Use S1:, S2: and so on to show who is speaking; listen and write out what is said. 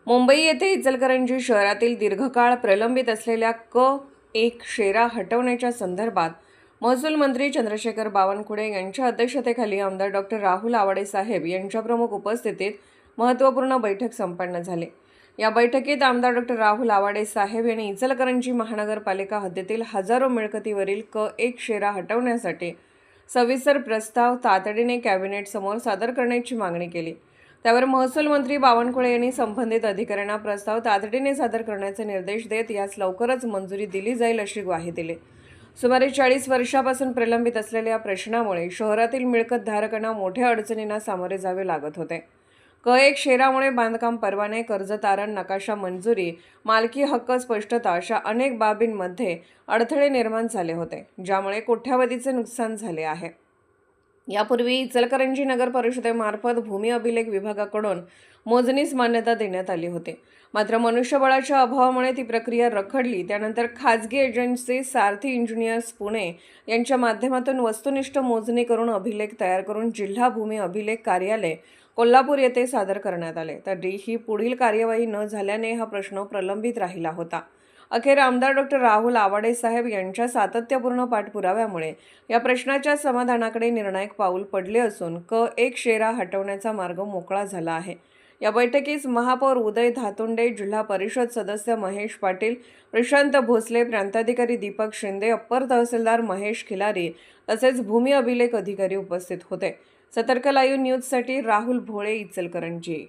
S1: मुंबई येथे इचलकरंजी शहरातील दीर्घकाळ प्रलंबित असलेल्या क 1 शेरा हटवण्याच्या संदर्भात महसूल मंत्री चंद्रशेखर बावनकुळे यांच्या अध्यक्षतेखाली आमदार डॉक्टर राहुल आवाडे साहेब यांच्या प्रमुख उपस्थितीत महत्त्वपूर्ण बैठक संपन्न झाली। या बैठकीत आमदार डॉक्टर राहुल आवाडे साहेब यांनी इचलकरंजी महानगरपालिका हद्दीतील हजारो मिळकतीवरील क 1 शेरा हटवण्यासाठी सविस्तर प्रस्ताव तातडीने कॅबिनेट समोर सादर करण्याची मागणी केली। त्यावर महसूल मंत्री बावनकुळे यांनी संबंधित अधिकाऱ्यांना प्रस्ताव तातडीने सादर करण्याचे निर्देश देत यास लवकरच मंजुरी दिली जाईल अशी ग्वाही दिली। सुमारे 40 वर्षांपासून प्रलंबित असलेल्या या प्रश्नामुळे शहरातील मिळकतधारकांना मोठ्या अडचणींना सामोरे जावे लागत होते। क 1 शेरामुळे बांधकाम परवाने, कर्ज तारण, नकाशा मंजुरी, मालकी हक्क स्पष्टता अशा अनेक बाबींमध्ये अडथळे निर्माण झाले होते, ज्यामुळे कोट्यावधीचे नुकसान झाले आहे। यापूर्वी इचलकरंजी नगर परिषदेमार्फत भूमी अभिलेख विभागाकडून मोजणीस मान्यता देण्यात आली होती। मात्र मनुष्यबळाच्या अभावामुळे ती प्रक्रिया रखडली। त्यानंतर खाजगी एजन्सी सारथी इंजिनियर्स पुणे यांच्या माध्यमातून वस्तुनिष्ठ मोजणी करून अभिलेख तयार करून जिल्हा भूमी अभिलेख कार्यालय कोल्हापूर येथे सादर करण्यात आले। तरी ही पुढील कार्यवाही न झाल्याने हा प्रश्न प्रलंबित राहिला होता। अखेर आमदार डॉक्टर राहुल आवाडे साहेब यांच्या सातत्यपूर्ण पाठपुराव्यामुळे या प्रश्नाच्या समाधानाकडे निर्णायक पाऊल पडले असून क 1 शेरा हटवण्याचा मार्ग मोकळा झाला आहे। या बैठकीस महापौर उदय धातुंडे, जिल्हा परिषद सदस्य महेश पाटील, प्रशांत भोसले, प्रांताधिकारी दीपक शिंदे, अप्पर तहसीलदार महेश खिलारी तसेच भूमी अभिलेख अधिकारी उपस्थित होते। सतर्क लाईव्ह न्यूजसाठी राहुल भोळे, इचलकरंजी।